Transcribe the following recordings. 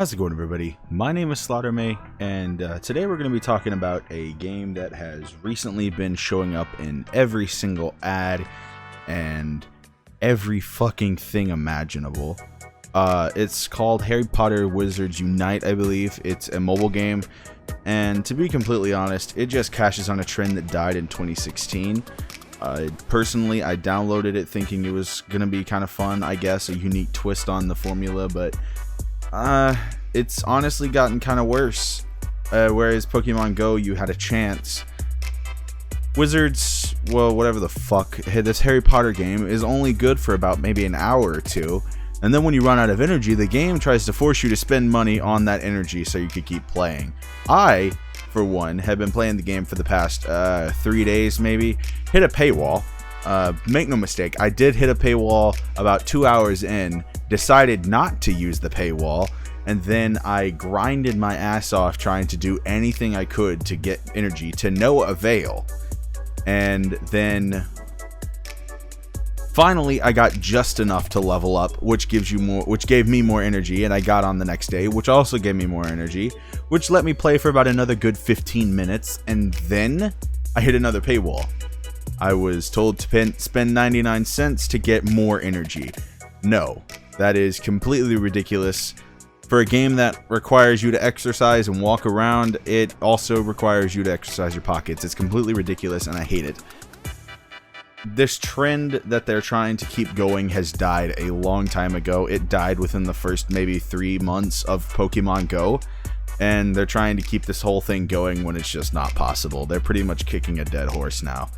How's it going, everybody? My name is SlaughterMay, and today we're going to be talking about a game that has recently been showing up in every single ad and every fucking thing imaginable. It's called Harry Potter Wizards Unite, I believe. It's a mobile game, and to be completely honest, it just cashes on a trend that died in 2016. Personally, I downloaded it thinking it was going to be kind of fun, I guess, a unique twist on the formula, but it's honestly gotten kind of worse. Whereas Pokemon Go, you had a chance. Wizards, well, whatever the fuck, this Harry Potter game is only good for about maybe an hour or two. And then when you run out of energy, the game tries to force you to spend money on that energy so you could keep playing. I, for one, have been playing the game for the past 3 days maybe. Hit a paywall. Make no mistake, I did hit a paywall about 2 hours in. Decided not to use the paywall, and then I grinded my ass off trying to do anything I could to get energy to no avail. And then finally I got just enough to level up, which gave me more energy, and I got on the next day, which also gave me more energy, which let me play for about another good 15 minutes, and then I hit another paywall. I was told to spend 99 cents to get more energy. No, that is completely ridiculous. For a game that requires you to exercise and walk around, it also requires you to exercise your pockets. It's completely ridiculous, and I hate it. This trend that they're trying to keep going has died a long time ago. It died within the first maybe 3 months of Pokemon Go, and they're trying to keep this whole thing going when it's just not possible. They're pretty much kicking a dead horse now.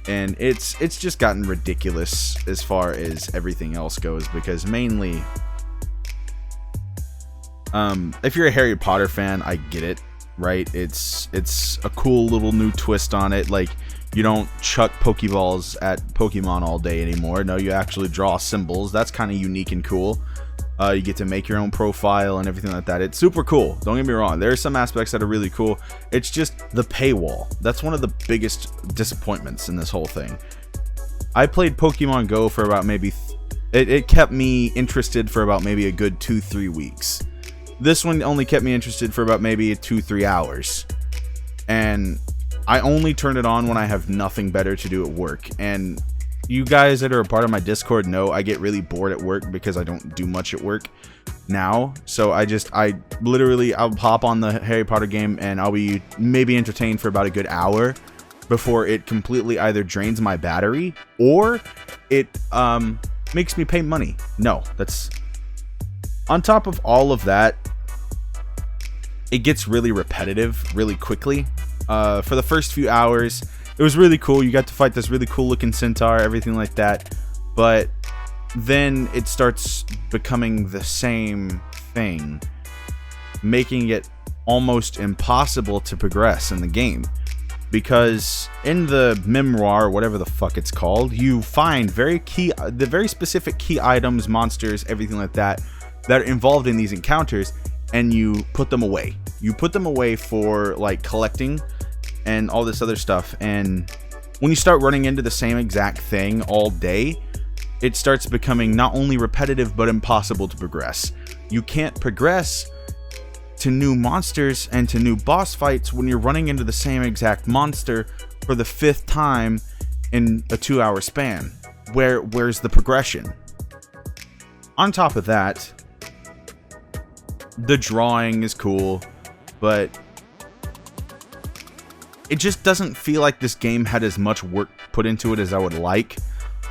And it's just gotten ridiculous as far as everything else goes, because mainly, if you're a Harry Potter fan, I get it, right? It's a cool little new twist on it. Like, you don't chuck Pokeballs at Pokemon all day anymore. No, you actually draw symbols. That's kind of unique and cool. You get to make your own profile and everything like that. It's super cool. Don't get me wrong. There are some aspects that are really cool. It's just the paywall. That's one of the biggest disappointments in this whole thing. I played Pokemon Go for about maybe... It kept me interested for about maybe a good 2-3 weeks. This one only kept me interested for about maybe 2-3 hours. And I only turn it on when I have nothing better to do at work. And you guys that are a part of my Discord know I get really bored at work because I don't do much at work now. So I'll hop on the Harry Potter game and I'll be maybe entertained for about a good hour before it completely either drains my battery or it makes me pay money. No, that's... On top of all of that, it gets really repetitive really quickly. For the first few hours, it was really cool. You got to fight this really cool looking centaur, everything like that. But then it starts becoming the same thing, making it almost impossible to progress in the game. Because in the memoir, whatever the fuck it's called, you find the very specific key items, monsters, everything like that are involved in these encounters, and you put them away. You put them away for like collecting and all this other stuff. And when you start running into the same exact thing all day, it starts becoming not only repetitive but impossible to progress. You can't progress to new monsters and to new boss fights when you're running into the same exact monster for the 5th time in a 2-hour span. Where's the progression? On top of that, the drawing is cool, but it just doesn't feel like this game had as much work put into it as I would like.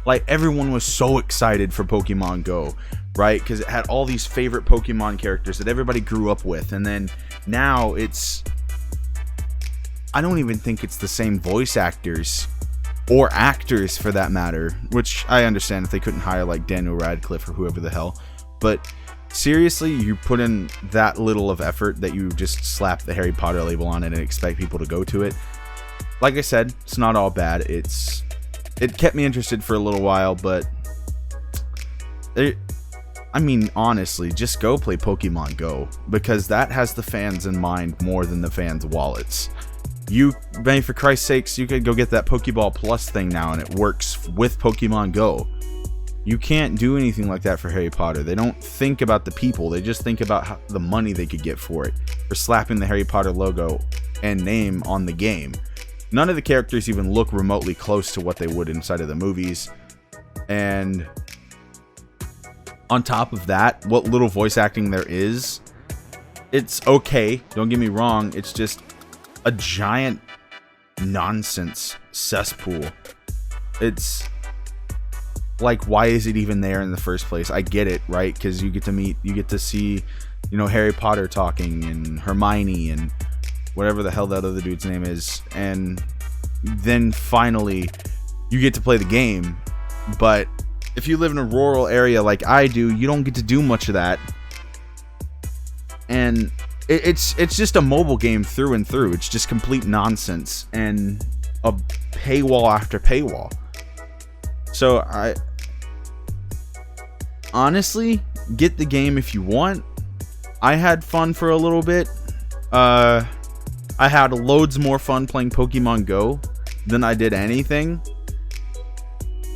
Like, everyone was so excited for Pokemon Go, right? Because it had all these favorite Pokemon characters that everybody grew up with. And then now I don't even think it's the same voice actors, or actors for that matter, which I understand if they couldn't hire like Daniel Radcliffe or whoever the hell. But seriously, you put in that little of effort that you just slap the Harry Potter label on it and expect people to go to it. Like I said, it's not all bad. It kept me interested for a little while, but I mean, honestly, just go play Pokemon Go, because that has the fans in mind more than the fans' wallets. For Christ's sakes, you could go get that Pokeball Plus thing now, and it works with Pokemon Go. You can't do anything like that for Harry Potter. They don't think about the people. They just think about the money they could get for it, for slapping the Harry Potter logo and name on the game. None of the characters even look remotely close to what they would inside of the movies. And on top of that, what little voice acting there is, it's okay. Don't get me wrong. It's just a giant nonsense cesspool. It's like, why is it even there in the first place? I get it, right? Because you get to see, Harry Potter talking and Hermione and whatever the hell that other dude's name is. And then finally you get to play the game. But if you live in a rural area like I do, you don't get to do much of that. And it's just a mobile game through and through. It's just complete nonsense and a paywall after paywall. So I honestly, get the game if you want. I had fun for a little bit. I had loads more fun playing Pokemon Go than I did anything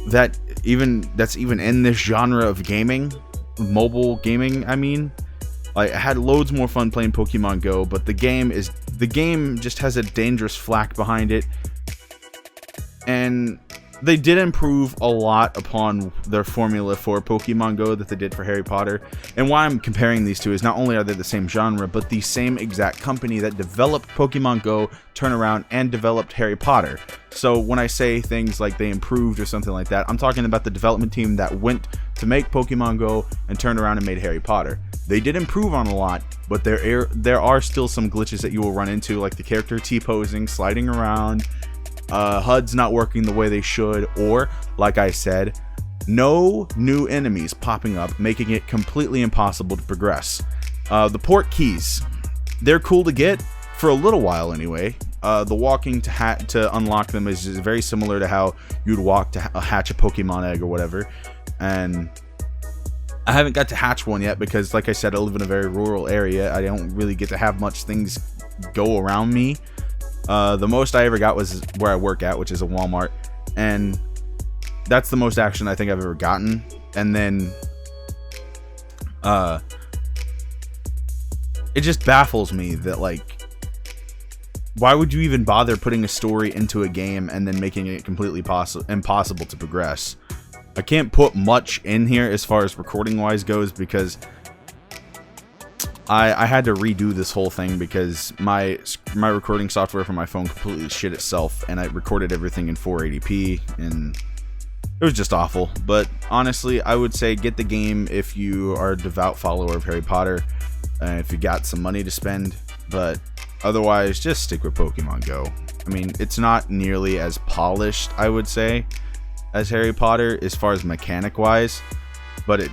that's even in this genre of gaming, mobile gaming. I mean, I had loads more fun playing Pokemon Go, but the game just has a dangerous flack behind it. And they did improve a lot upon their formula for Pokemon Go that they did for Harry Potter. And why I'm comparing these two is not only are they the same genre, but the same exact company that developed Pokemon Go turned around and developed Harry Potter. So when I say things like they improved or something like that, I'm talking about the development team that went to make Pokemon Go and turned around and made Harry Potter. They did improve on a lot, but there are still some glitches that you will run into, like the character T-posing, sliding around, HUDs not working the way they should, or, like I said, no new enemies popping up, making it completely impossible to progress. The port keys, they're cool to get, for a little while anyway. The walking to unlock them is very similar to how you'd walk to hatch a Pokemon egg or whatever. And I haven't got to hatch one yet because, like I said, I live in a very rural area. I don't really get to have much things go around me. The most I ever got was where I work at, which is a Walmart, and that's the most action I think I've ever gotten. And then it just baffles me that, like, why would you even bother putting a story into a game and then making it completely impossible to progress? I can't put much in here as far as recording wise goes because I had to redo this whole thing because my recording software for my phone completely shit itself, and I recorded everything in 480p, and it was just awful. But honestly, I would say get the game if you are a devout follower of Harry Potter, if you got some money to spend. But otherwise, just stick with Pokemon Go. I mean, it's not nearly as polished, I would say, as Harry Potter as far as mechanic wise, but it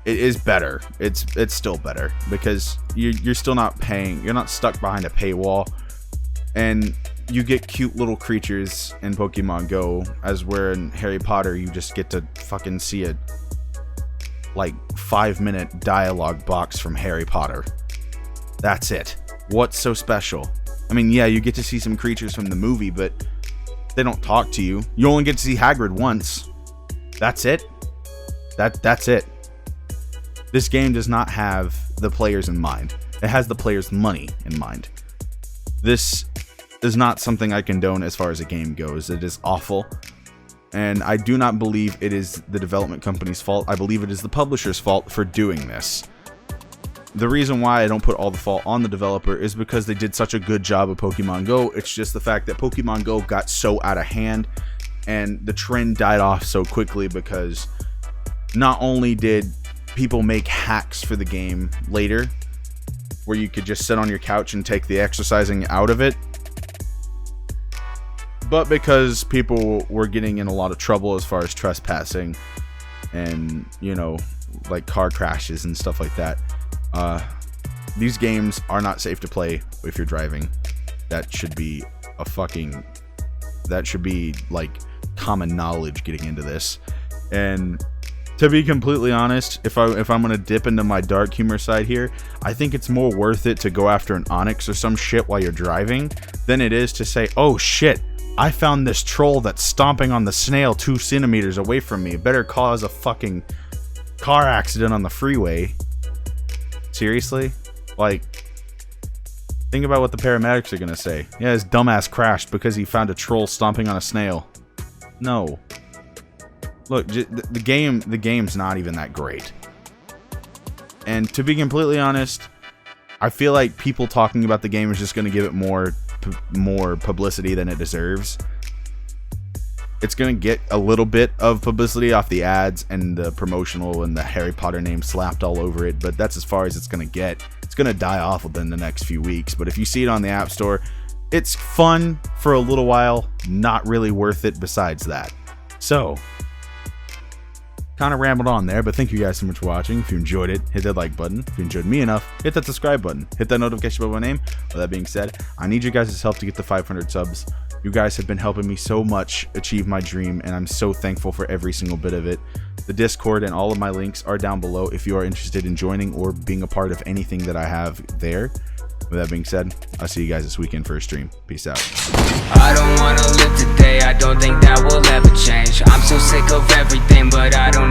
is better. It's still better because you're still not paying. You're not stuck behind a paywall, and you get cute little creatures in Pokemon Go, as where in Harry Potter you just get to fucking see a like 5-minute dialogue box from Harry Potter. That's it. What's so special? I mean, yeah, you get to see some creatures from the movie, but they don't talk to you. You only get to see Hagrid once. That's it. That's it. This game does not have the players in mind. It has the players' money in mind. This is not something I condone as far as a game goes. It is awful. And I do not believe it is the development company's fault. I believe it is the publisher's fault for doing this. The reason why I don't put all the fault on the developer is because they did such a good job of Pokemon Go. It's just the fact that Pokemon Go got so out of hand and the trend died off so quickly because not only did people make hacks for the game later where you could just sit on your couch and take the exercising out of it, but because people were getting in a lot of trouble as far as trespassing and, like car crashes and stuff like that. These games are not safe to play if you're driving. That should be like common knowledge getting into this. And to be completely honest, if I'm gonna dip into my dark humor side here, I think it's more worth it to go after an Onix or some shit while you're driving than it is to say, oh shit, I found this troll that's stomping on the snail 2 centimeters away from me. It better cause a fucking car accident on the freeway. Seriously? Like, think about what the paramedics are gonna say. Yeah, his dumbass crashed because he found a troll stomping on a snail. No. Look, the game's not even that great. And to be completely honest, I feel like people talking about the game is just gonna give it more publicity than it deserves. It's gonna get a little bit of publicity off the ads and the promotional and the Harry Potter name slapped all over it, but that's as far as it's gonna get. It's gonna die off within the next few weeks, but if you see it on the App Store, it's fun for a little while, not really worth it besides that. So, kind of rambled on there, but thank you guys so much for watching. If you enjoyed it, hit that like button. If you enjoyed me enough, hit that subscribe button. Hit that notification bell by name. With that being said, I need you guys' help to get to 500 subs. You guys have been helping me so much achieve my dream, and I'm so thankful for every single bit of it. The Discord and all of my links are down below if you are interested in joining or being a part of anything that I have there. With that being said, I'll see you guys this weekend for a stream. Peace out. I don't wanna live today, I don't think that will ever change. I'm so sick of everything, but I don't